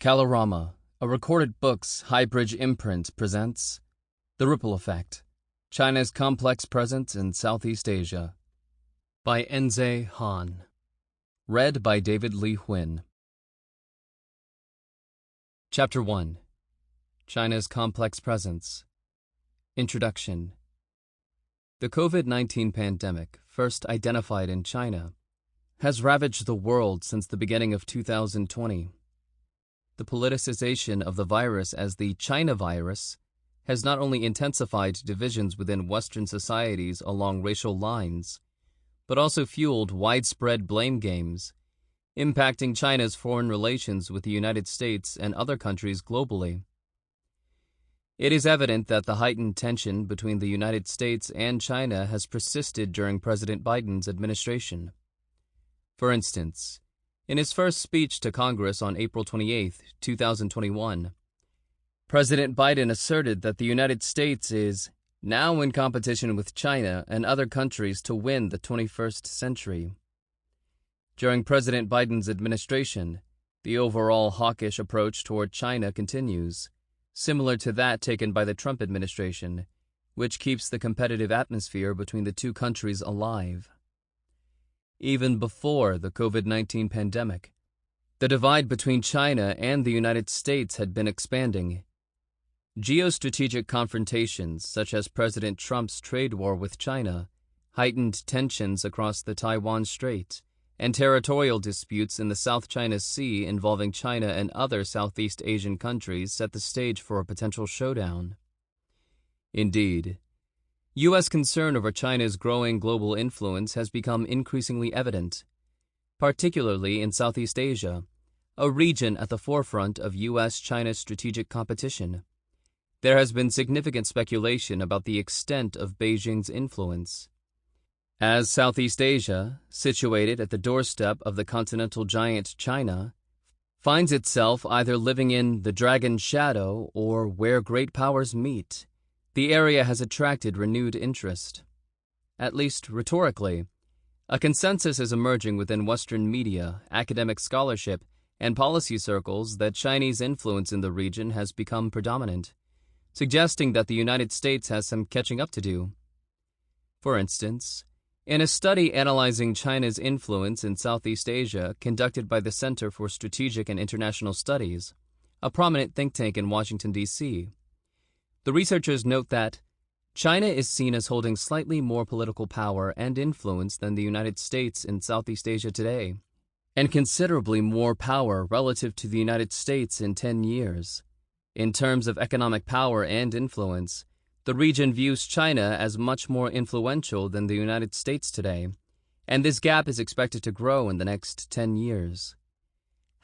Kalorama, a recorded book's Highbridge imprint, presents The Ripple Effect, China's Complex Presence in Southeast Asia, by Enze Han. Read by David Lee Huynh. Chapter 1. China's Complex Presence. Introduction. The COVID-19 pandemic, first identified in China, has ravaged the world since the beginning of 2020. The politicization of the virus as the China virus has not only intensified divisions within Western societies along racial lines, but also fueled widespread blame games, impacting China's foreign relations with the United States and other countries globally. It is evident that the heightened tension between the United States and China has persisted during President Biden's administration. For instance, in his first speech to Congress on April 28, 2021, President Biden asserted that the United States is now in competition with China and other countries to win the 21st century. During President Biden's administration, the overall hawkish approach toward China continues, similar to that taken by the Trump administration, which keeps the competitive atmosphere between the two countries alive. Even before the COVID-19 pandemic, the divide between China and the United States had been expanding. Geostrategic confrontations, such as President Trump's trade war with China, heightened tensions across the Taiwan Strait, and territorial disputes in the South China Sea involving China and other Southeast Asian countries set the stage for a potential showdown. Indeed, U.S. concern over China's growing global influence has become increasingly evident, particularly in Southeast Asia, a region at the forefront of U.S.-China strategic competition. There has been significant speculation about the extent of Beijing's influence. As Southeast Asia, situated at the doorstep of the continental giant China, finds itself either living in the dragon's shadow or where great powers meet, the area has attracted renewed interest. At least rhetorically, a consensus is emerging within Western media, academic scholarship, and policy circles that Chinese influence in the region has become predominant, suggesting that the United States has some catching up to do. For instance, in a study analyzing China's influence in Southeast Asia conducted by the Center for Strategic and International Studies, a prominent think tank in Washington, D.C., the researchers note that China is seen as holding slightly more political power and influence than the United States in Southeast Asia today, and considerably more power relative to the United States in 10 years. In terms of economic power and influence, the region views China as much more influential than the United States today, and this gap is expected to grow in the next 10 years.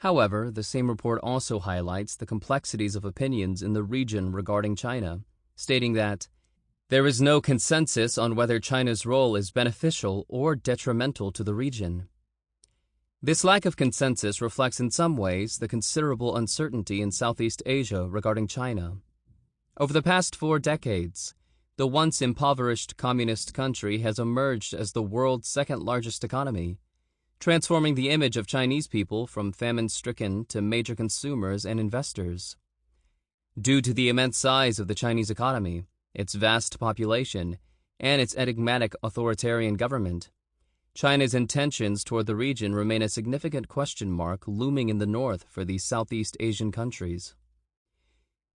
However, the same report also highlights the complexities of opinions in the region regarding China, stating that there is no consensus on whether China's role is beneficial or detrimental to the region. This lack of consensus reflects in some ways the considerable uncertainty in Southeast Asia regarding China. Over the past 4 decades, the once impoverished communist country has emerged as the world's second-largest economy, transforming the image of Chinese people from famine-stricken to major consumers and investors. Due to the immense size of the Chinese economy, its vast population, and its enigmatic authoritarian government, China's intentions toward the region remain a significant question mark looming in the north for these Southeast Asian countries.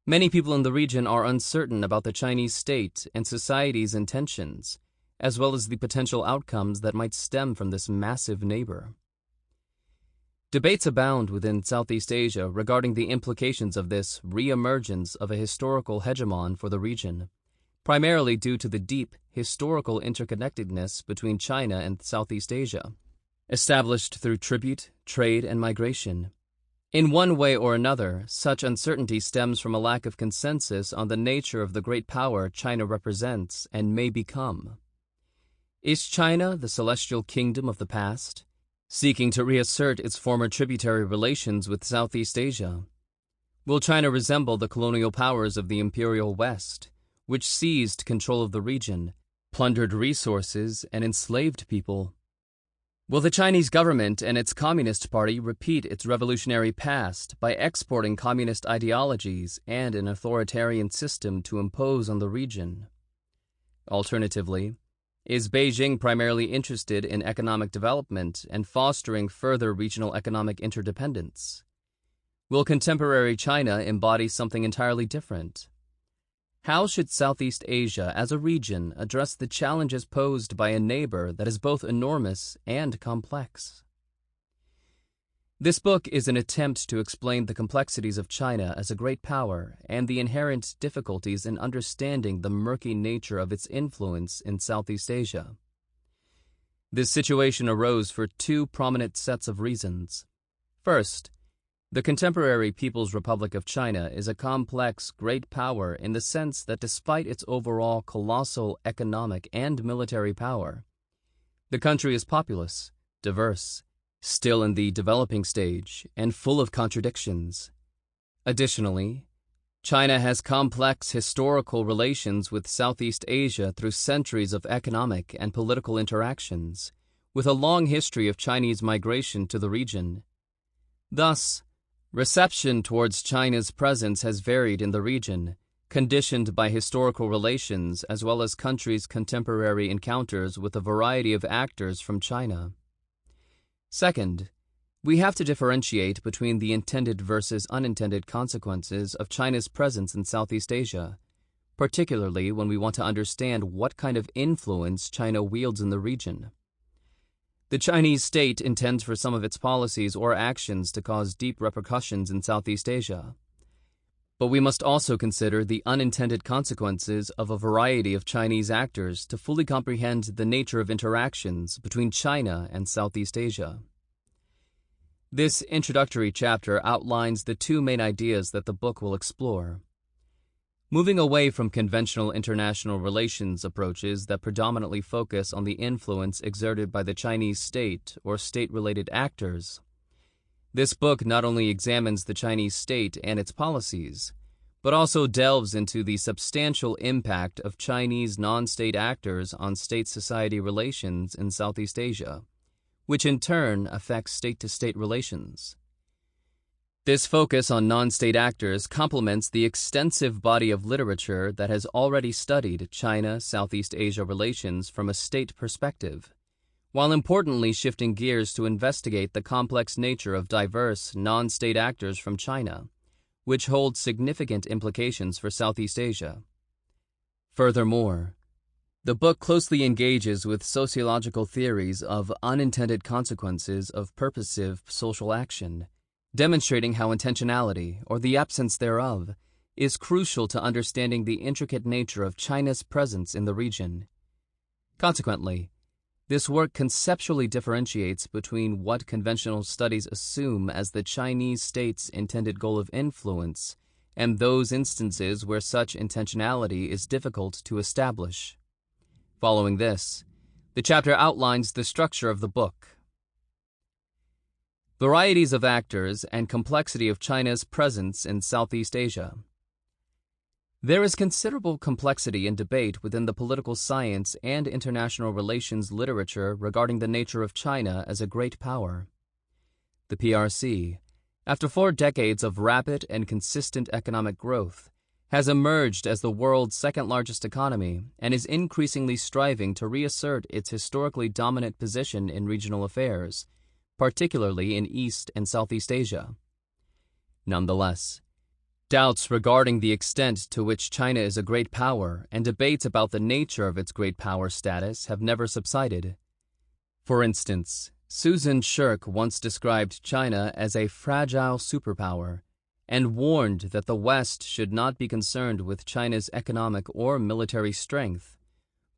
Many people in the region are uncertain about the Chinese state and society's intentions, as well as the potential outcomes that might stem from this massive neighbor. Debates abound within Southeast Asia regarding the implications of this re-emergence of a historical hegemon for the region, primarily due to the deep historical interconnectedness between China and Southeast Asia, established through tribute, trade, and migration. In one way or another, such uncertainty stems from a lack of consensus on the nature of the great power China represents and may become. Is China the celestial kingdom of the past, seeking to reassert its former tributary relations with Southeast Asia? Will China resemble the colonial powers of the Imperial West, which seized control of the region, plundered resources, and enslaved people? Will the Chinese government and its Communist Party repeat its revolutionary past by exporting communist ideologies and an authoritarian system to impose on the region? Alternatively, is Beijing primarily interested in economic development and fostering further regional economic interdependence? Will contemporary China embody something entirely different? How should Southeast Asia as a region address the challenges posed by a neighbor that is both enormous and complex? This book is an attempt to explain the complexities of China as a great power and the inherent difficulties in understanding the murky nature of its influence in Southeast Asia. This situation arose for two prominent sets of reasons. First, the contemporary People's Republic of China is a complex, great power in the sense that despite its overall colossal economic and military power, the country is populous, diverse, still in the developing stage, and full of contradictions. Additionally, China has complex historical relations with Southeast Asia through centuries of economic and political interactions, with a long history of Chinese migration to the region. Thus, reception towards China's presence has varied in the region, conditioned by historical relations as well as countries' contemporary encounters with a variety of actors from China. Second, we have to differentiate between the intended versus unintended consequences of China's presence in Southeast Asia, particularly when we want to understand what kind of influence China wields in the region. The Chinese state intends for some of its policies or actions to cause deep repercussions in Southeast Asia. But we must also consider the unintended consequences of a variety of Chinese actors to fully comprehend the nature of interactions between China and Southeast Asia. This introductory chapter outlines the two main ideas that the book will explore. Moving away from conventional international relations approaches that predominantly focus on the influence exerted by the Chinese state or state-related actors, this book not only examines the Chinese state and its policies, but also delves into the substantial impact of Chinese non-state actors on state-society relations in Southeast Asia, which in turn affects state-to-state relations. This focus on non-state actors complements the extensive body of literature that has already studied China-Southeast Asia relations from a state perspective, while importantly shifting gears to investigate the complex nature of diverse non-state actors from China, which hold significant implications for Southeast Asia. Furthermore, the book closely engages with sociological theories of unintended consequences of purposive social action, demonstrating how intentionality, or the absence thereof, is crucial to understanding the intricate nature of China's presence in the region. Consequently, this work conceptually differentiates between what conventional studies assume as the Chinese state's intended goal of influence and those instances where such intentionality is difficult to establish. Following this, the chapter outlines the structure of the book. Varieties of actors and complexity of China's presence in Southeast Asia. There is considerable complexity and debate within the political science and international relations literature regarding the nature of China as a great power. The PRC, after 4 decades of rapid and consistent economic growth, has emerged as the world's second-largest economy and is increasingly striving to reassert its historically dominant position in regional affairs, particularly in East and Southeast Asia. Nonetheless, doubts regarding the extent to which China is a great power and debates about the nature of its great power status have never subsided. For instance, Susan Shirk once described China as a fragile superpower and warned that the West should not be concerned with China's economic or military strength,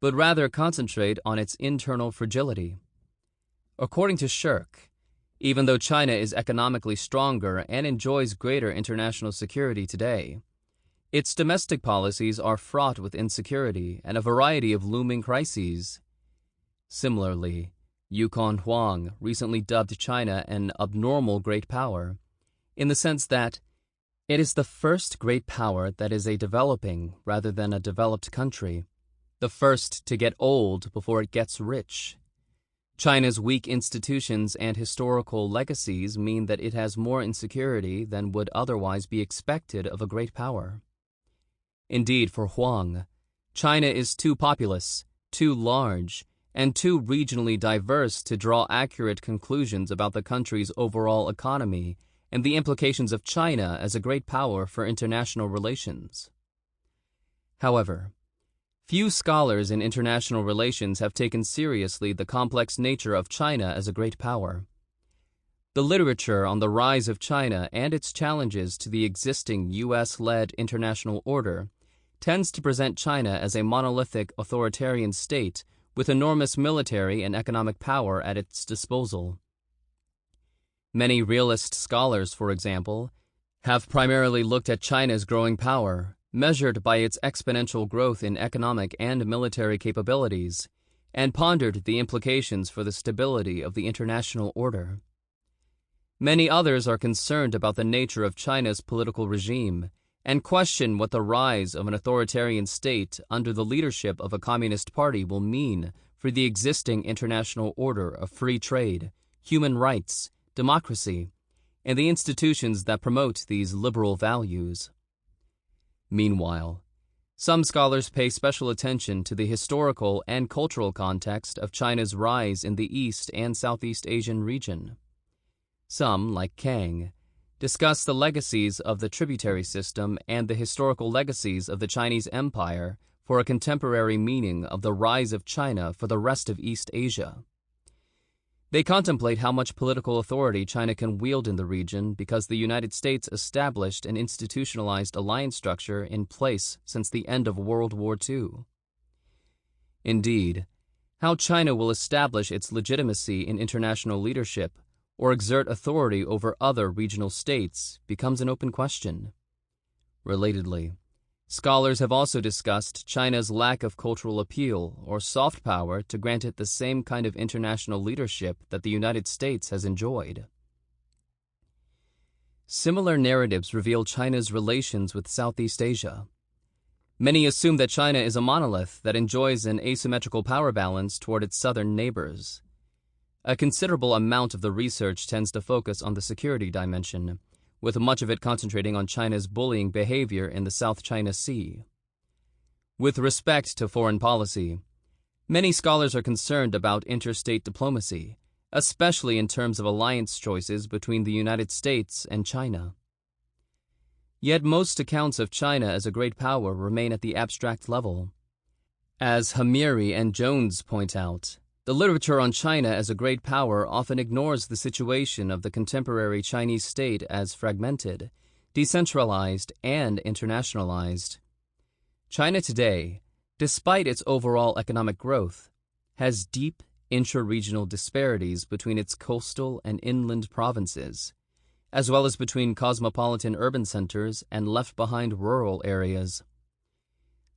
but rather concentrate on its internal fragility. According to Shirk, even though China is economically stronger and enjoys greater international security today, its domestic policies are fraught with insecurity and a variety of looming crises. Similarly, Yukon Huang recently dubbed China an abnormal great power, in the sense that it is the first great power that is a developing rather than a developed country, the first to get old before it gets rich. China's weak institutions and historical legacies mean that it has more insecurity than would otherwise be expected of a great power. Indeed, for Huang, China is too populous, too large, and too regionally diverse to draw accurate conclusions about the country's overall economy and the implications of China as a great power for international relations. However, few scholars in international relations have taken seriously the complex nature of China as a great power. The literature on the rise of China and its challenges to the existing U.S.-led international order tends to present China as a monolithic authoritarian state with enormous military and economic power at its disposal. Many realist scholars, for example, have primarily looked at China's growing power, measured by its exponential growth in economic and military capabilities, and pondered the implications for the stability of the international order. Many others are concerned about the nature of China's political regime and question what the rise of an authoritarian state under the leadership of a communist party will mean for the existing international order of free trade, human rights, democracy, and the institutions that promote these liberal values. Meanwhile, some scholars pay special attention to the historical and cultural context of China's rise in the East and Southeast Asian region. Some, like Kang, discuss the legacies of the tributary system and the historical legacies of the Chinese Empire for a contemporary meaning of the rise of China for the rest of East Asia. They contemplate how much political authority China can wield in the region because the United States established an institutionalized alliance structure in place since the end of World War II. Indeed, how China will establish its legitimacy in international leadership or exert authority over other regional states becomes an open question. Relatedly, scholars have also discussed China's lack of cultural appeal or soft power to grant it the same kind of international leadership that the United States has enjoyed. Similar narratives reveal China's relations with Southeast Asia. Many assume that China is a monolith that enjoys an asymmetrical power balance toward its southern neighbors. A considerable amount of the research tends to focus on the security dimension, with much of it concentrating on China's bullying behavior in the South China Sea. With respect to foreign policy, many scholars are concerned about interstate diplomacy, especially in terms of alliance choices between the United States and China. Yet most accounts of China as a great power remain at the abstract level. As Hamiri and Jones point out, the literature on China as a great power often ignores the situation of the contemporary Chinese state as fragmented, decentralized, and internationalized. China today, despite its overall economic growth, has deep intra-regional disparities between its coastal and inland provinces, as well as between cosmopolitan urban centers and left-behind rural areas.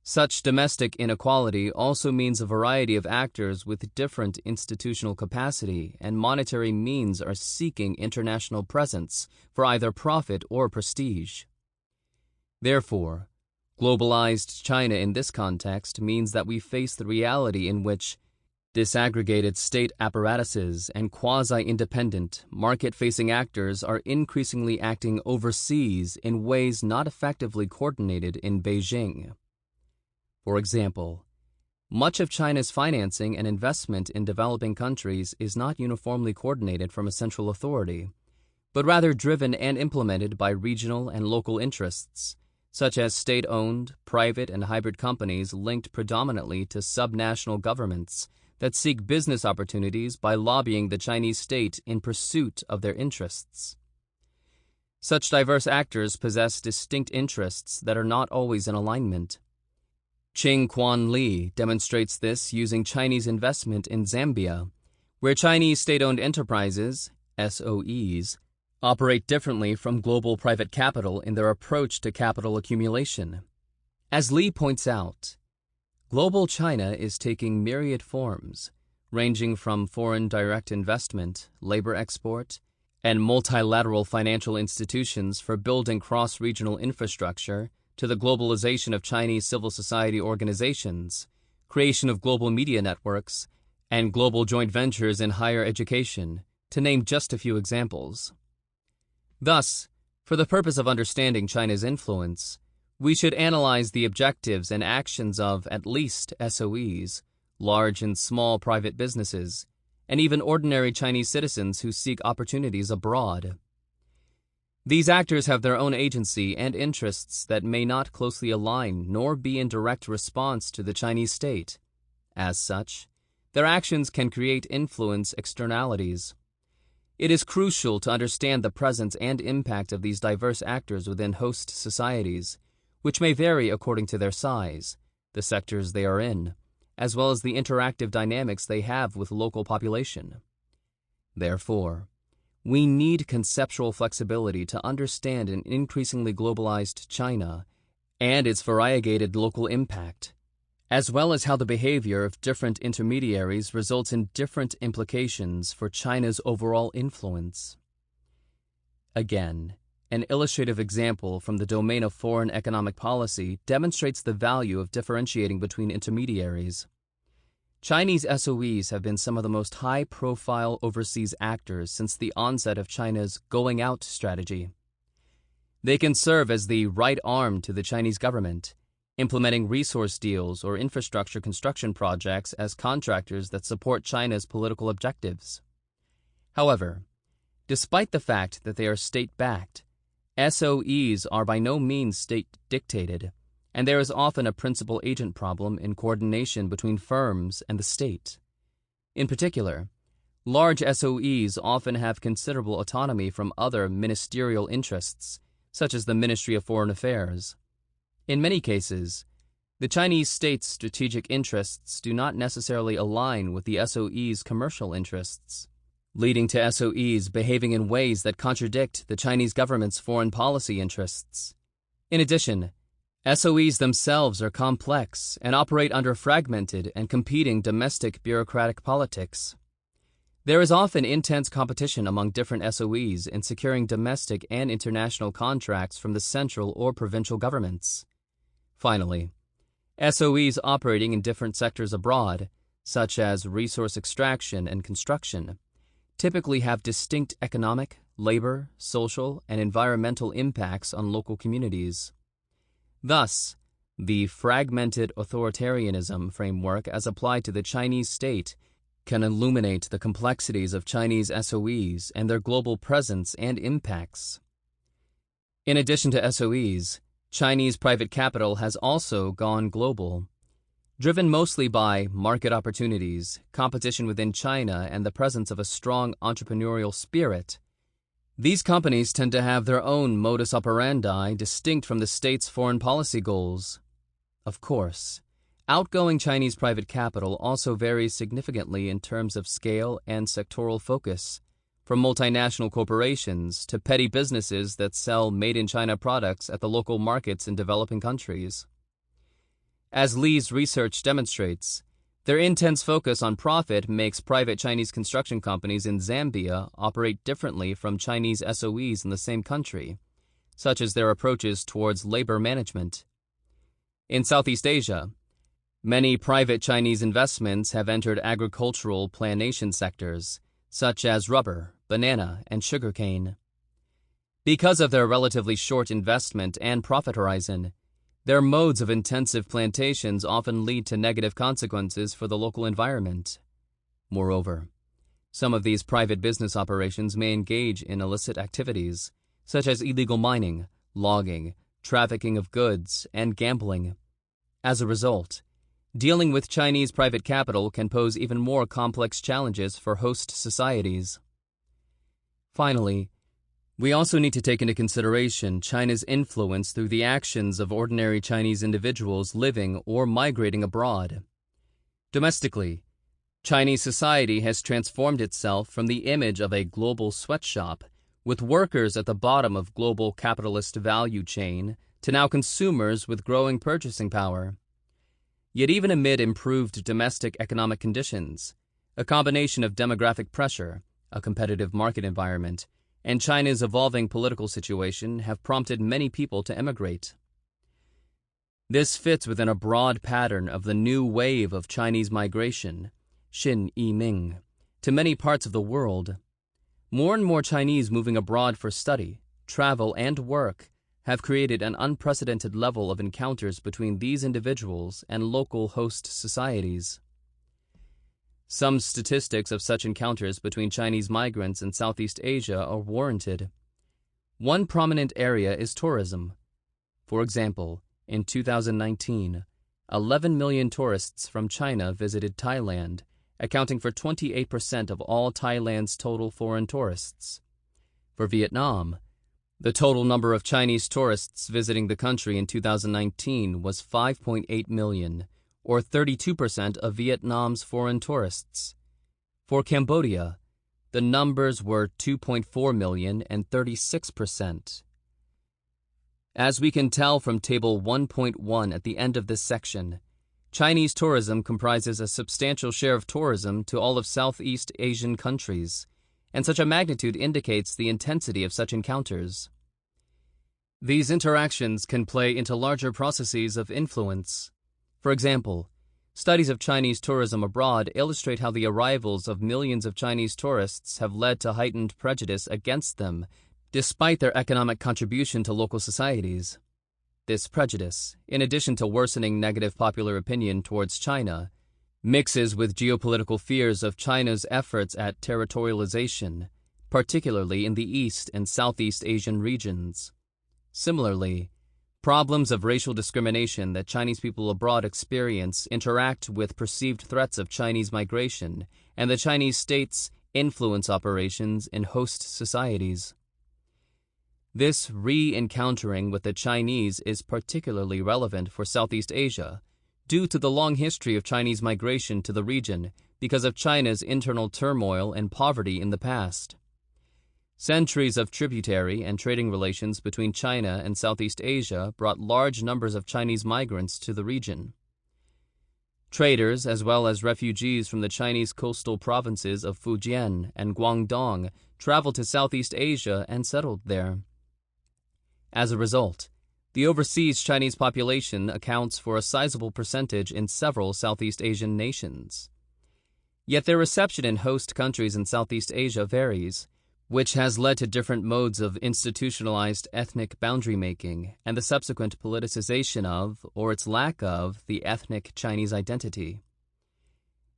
Such domestic inequality also means a variety of actors with different institutional capacity and monetary means are seeking international presence for either profit or prestige. Therefore, globalized China in this context means that we face the reality in which disaggregated state apparatuses and quasi-independent, market-facing actors are increasingly acting overseas in ways not effectively coordinated in Beijing. For example, much of China's financing and investment in developing countries is not uniformly coordinated from a central authority, but rather driven and implemented by regional and local interests, such as state-owned, private, and hybrid companies linked predominantly to subnational governments that seek business opportunities by lobbying the Chinese state in pursuit of their interests. Such diverse actors possess distinct interests that are not always in alignment. Ching Quan Li demonstrates this using Chinese investment in Zambia, where Chinese state-owned enterprises, SOEs, operate differently from global private capital in their approach to capital accumulation. As Li points out, global China is taking myriad forms, ranging from foreign direct investment, labor export, and multilateral financial institutions for building cross-regional infrastructure to the globalization of Chinese civil society organizations, creation of global media networks, and global joint ventures in higher education, to name just a few examples. Thus, for the purpose of understanding China's influence, we should analyze the objectives and actions of at least SOEs, large and small private businesses, and even ordinary Chinese citizens who seek opportunities abroad. These actors have their own agency and interests that may not closely align nor be in direct response to the Chinese state. As such, their actions can create influence externalities. It is crucial to understand the presence and impact of these diverse actors within host societies, which may vary according to their size, the sectors they are in, as well as the interactive dynamics they have with local population. Therefore, we need conceptual flexibility to understand an increasingly globalized China and its variegated local impact, as well as how the behavior of different intermediaries results in different implications for China's overall influence. Again, an illustrative example from the domain of foreign economic policy demonstrates the value of differentiating between intermediaries. Chinese SOEs have been some of the most high-profile overseas actors since the onset of China's going out strategy. They can serve as the right arm to the Chinese government, implementing resource deals or infrastructure construction projects as contractors that support China's political objectives. However, despite the fact that they are state-backed, SOEs are by no means state-dictated, and there is often a principal-agent problem in coordination between firms and the state. In particular, large SOEs often have considerable autonomy from other ministerial interests, such as the Ministry of Foreign Affairs. In many cases, the Chinese state's strategic interests do not necessarily align with the SOE's commercial interests, leading to SOEs behaving in ways that contradict the Chinese government's foreign policy interests. In addition, SOEs themselves are complex and operate under fragmented and competing domestic bureaucratic politics. There is often intense competition among different SOEs in securing domestic and international contracts from the central or provincial governments. Finally, SOEs operating in different sectors abroad, such as resource extraction and construction, typically have distinct economic, labor, social, and environmental impacts on local communities. Thus, the fragmented authoritarianism framework as applied to the Chinese state can illuminate the complexities of Chinese SOEs and their global presence and impacts. In addition to SOEs, Chinese private capital has also gone global. Driven mostly by market opportunities, competition within China, and the presence of a strong entrepreneurial spirit, these companies tend to have their own modus operandi distinct from the state's foreign policy goals. Of course, outgoing Chinese private capital also varies significantly in terms of scale and sectoral focus, from multinational corporations to petty businesses that sell made-in-China products at the local markets in developing countries. As Lee's research demonstrates, their intense focus on profit makes private Chinese construction companies in Zambia operate differently from Chinese SOEs in the same country, such as their approaches towards labor management. In Southeast Asia, many private Chinese investments have entered agricultural plantation sectors, such as rubber, banana, and sugarcane. Because of their relatively short investment and profit horizon, their modes of intensive plantations often lead to negative consequences for the local environment. Moreover, some of these private business operations may engage in illicit activities, such as illegal mining, logging, trafficking of goods, and gambling. As a result, dealing with Chinese private capital can pose even more complex challenges for host societies. Finally, we also need to take into consideration China's influence through the actions of ordinary Chinese individuals living or migrating abroad. Domestically, Chinese society has transformed itself from the image of a global sweatshop with workers at the bottom of global capitalist value chain to now consumers with growing purchasing power. Yet even amid improved domestic economic conditions, a combination of demographic pressure, a competitive market environment, and China's evolving political situation have prompted many people to emigrate. This fits within a broad pattern of the new wave of Chinese migration, Xin Yiming, to many parts of the world. More and more Chinese moving abroad for study, travel, and work have created an unprecedented level of encounters between these individuals and local host societies. Some statistics of such encounters between Chinese migrants in Southeast Asia are warranted. One prominent area is tourism. For example, in 2019, 11 million tourists from China visited Thailand, accounting for 28% of all Thailand's total foreign tourists. For Vietnam, the total number of Chinese tourists visiting the country in 2019 was 5.8 million, or 32% of Vietnam's foreign tourists. For Cambodia, the numbers were 2.4 million and 36%. As we can tell from Table 1.1 at the end of this section, Chinese tourism comprises a substantial share of tourism to all of Southeast Asian countries, and such a magnitude indicates the intensity of such encounters. These interactions can play into larger processes of influence. For example, studies of Chinese tourism abroad illustrate how the arrivals of millions of Chinese tourists have led to heightened prejudice against them, despite their economic contribution to local societies. This prejudice, in addition to worsening negative popular opinion towards China, mixes with geopolitical fears of China's efforts at territorialization, particularly in the East and Southeast Asian regions. Similarly, problems of racial discrimination that Chinese people abroad experience interact with perceived threats of Chinese migration and the Chinese state's influence operations in host societies. This re-encountering with the Chinese is particularly relevant for Southeast Asia, due to the long history of Chinese migration to the region because of China's internal turmoil and poverty in the past. Centuries of tributary and trading relations between China and Southeast Asia brought large numbers of Chinese migrants to the region. Traders, as well as refugees from the Chinese coastal provinces of Fujian and Guangdong, traveled to Southeast Asia and settled there. As a result, the overseas Chinese population accounts for a sizable percentage in several Southeast Asian nations. Yet their reception in host countries in Southeast Asia varies, which has led to different modes of institutionalized ethnic boundary making and the subsequent politicization of, or its lack of, the ethnic Chinese identity.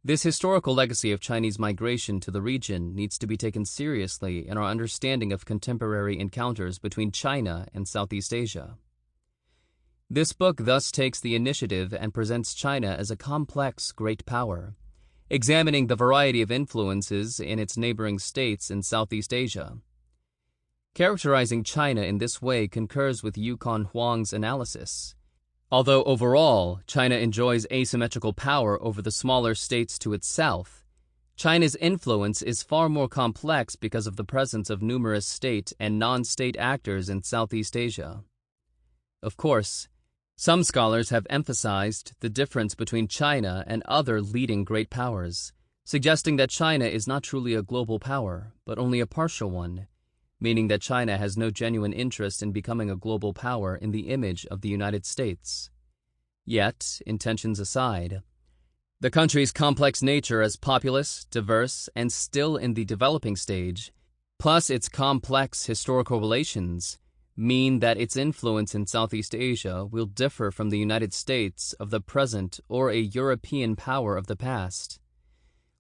This historical legacy of Chinese migration to the region needs to be taken seriously in our understanding of contemporary encounters between China and Southeast Asia. This book thus takes the initiative and presents China as a complex great power, examining the variety of influences in its neighboring states in Southeast Asia. Characterizing China in this way concurs with Yukon Huang's analysis. Although overall, China enjoys asymmetrical power over the smaller states to its south, China's influence is far more complex because of the presence of numerous state and non-state actors in Southeast Asia. Of course, some scholars have emphasized the difference between China and other leading great powers, suggesting that China is not truly a global power, but only a partial one, meaning that China has no genuine interest in becoming a global power in the image of the United States. Yet, intentions aside, the country's complex nature as populous, diverse, and still in the developing stage, plus its complex historical relations, mean that its influence in Southeast Asia will differ from the United States of the present or a European power of the past.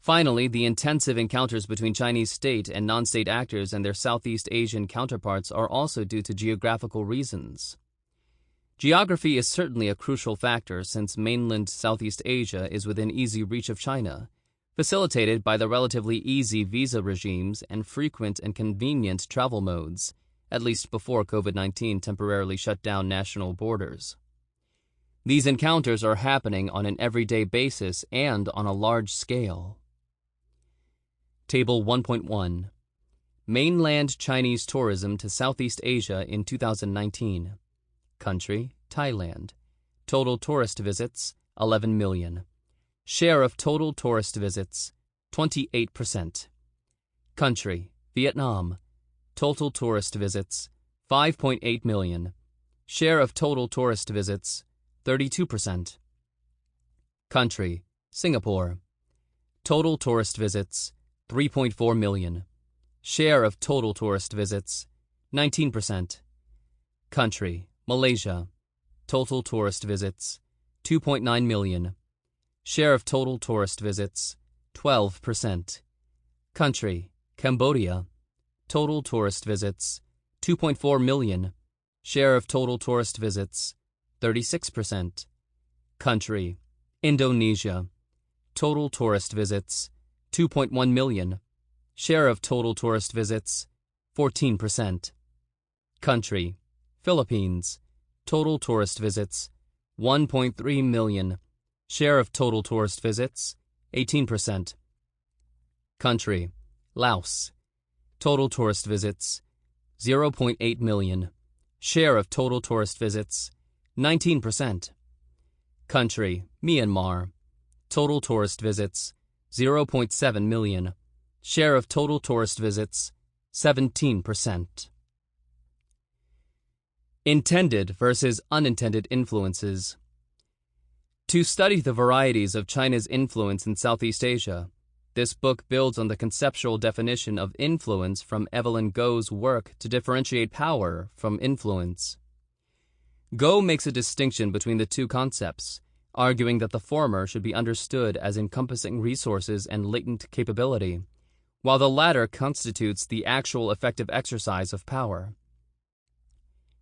Finally, the intensive encounters between Chinese state and non-state actors and their Southeast Asian counterparts are also due to geographical reasons. Geography is certainly a crucial factor since mainland Southeast Asia is within easy reach of China, facilitated by the relatively easy visa regimes and frequent and convenient travel modes, at least before COVID-19 temporarily shut down national borders. These encounters are happening on an everyday basis and on a large scale. Table 1.1. Mainland Chinese tourism to Southeast Asia in 2019. Country, Thailand. Total tourist visits, 11 million. Share of total tourist visits, 28%. Country, Vietnam. Total tourist visits, 5.8 million. Share of total tourist visits, 32%. Country, Singapore. Total tourist visits, 3.4 million. Share of total tourist visits, 19%. Country, Malaysia. Total tourist visits, 2.9 million. Share of total tourist visits, 12%. Country, Cambodia. Total tourist visits, 2.4 million. Share of total tourist visits, 36%. Country, Indonesia. Total tourist visits, 2.1 million. Share of total tourist visits, 14%. Country, Philippines. Total tourist visits, 1.3 million. Share of total tourist visits, 18%. Country, Laos. Total tourist visits, 0.8 million. Share of total tourist visits, 19%. Country, Myanmar. Total tourist visits, 0.7 million. Share of total tourist visits, 17%. Intended versus unintended influences. To study the varieties of China's influence in Southeast Asia, this book builds on the conceptual definition of influence from Evelyn Goh's work to differentiate power from influence. Goh makes a distinction between the two concepts, arguing that the former should be understood as encompassing resources and latent capability, while the latter constitutes the actual effective exercise of power.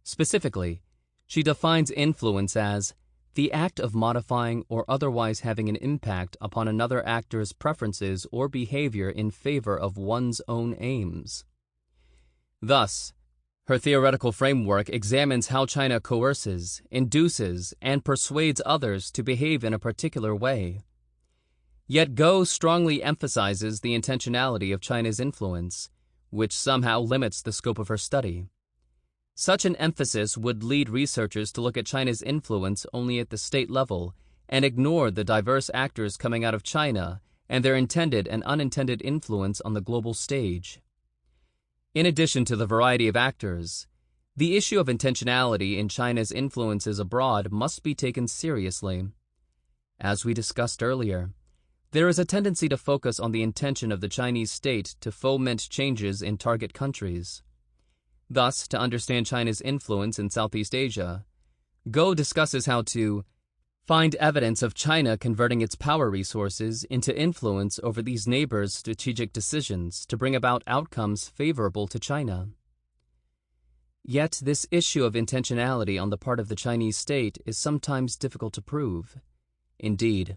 Specifically, she defines influence as the act of modifying or otherwise having an impact upon another actor's preferences or behavior in favor of one's own aims. Thus, her theoretical framework examines how China coerces, induces, and persuades others to behave in a particular way. Yet Goh strongly emphasizes the intentionality of China's influence, which somehow limits the scope of her study. Such an emphasis would lead researchers to look at China's influence only at the state level and ignore the diverse actors coming out of China and their intended and unintended influence on the global stage. In addition to the variety of actors, the issue of intentionality in China's influences abroad must be taken seriously. As we discussed earlier, there is a tendency to focus on the intention of the Chinese state to foment changes in target countries. Thus, to understand China's influence in Southeast Asia, Goh discusses how to find evidence of China converting its power resources into influence over these neighbors' strategic decisions to bring about outcomes favorable to China. Yet, this issue of intentionality on the part of the Chinese state is sometimes difficult to prove. Indeed,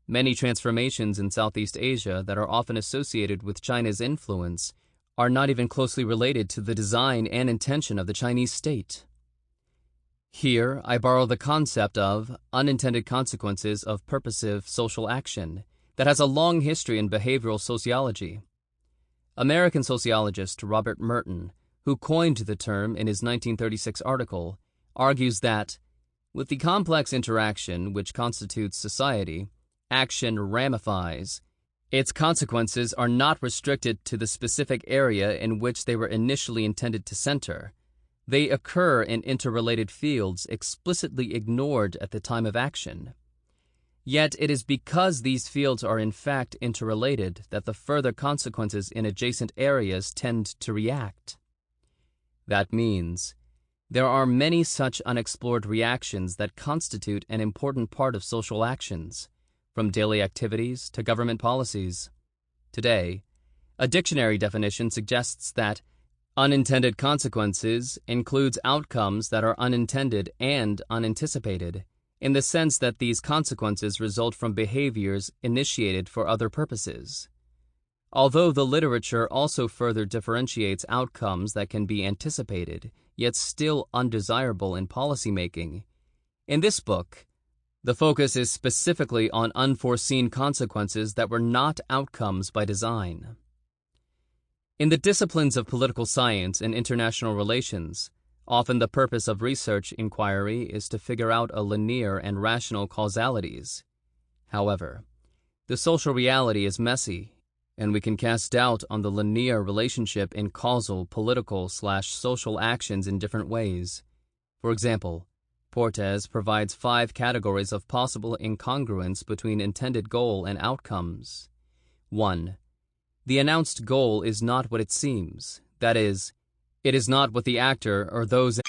many transformations in Southeast Asia that are often associated with China's influence are not even closely related to the design and intention of the Chinese state. Here, I borrow the concept of unintended consequences of purposive social action that has a long history in behavioral sociology. American sociologist Robert Merton, who coined the term in his 1936 article, argues that, with the complex interaction which constitutes society, action ramifies. Its consequences are not restricted to the specific area in which they were initially intended to center. They occur in interrelated fields explicitly ignored at the time of action. Yet it is because these fields are in fact interrelated that the further consequences in adjacent areas tend to react. That means there are many such unexplored reactions that constitute an important part of social actions, from daily activities to government policies. Today, a dictionary definition suggests that unintended consequences includes outcomes that are unintended and unanticipated, in the sense that these consequences result from behaviors initiated for other purposes. Although the literature also further differentiates outcomes that can be anticipated, yet still undesirable in policymaking, in this book, the focus is specifically on unforeseen consequences that were not outcomes by design. In the disciplines of political science and international relations, often the purpose of research inquiry is to figure out a linear and rational causalities. However, the social reality is messy, and we can cast doubt on the linear relationship in causal, political/social actions in different ways. For example, Portes provides 5 categories of possible incongruence between intended goal and outcomes. 1. The announced goal is not what it seems. That is, it is not what the actor or those...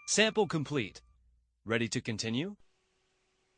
Sample complete. Ready to continue?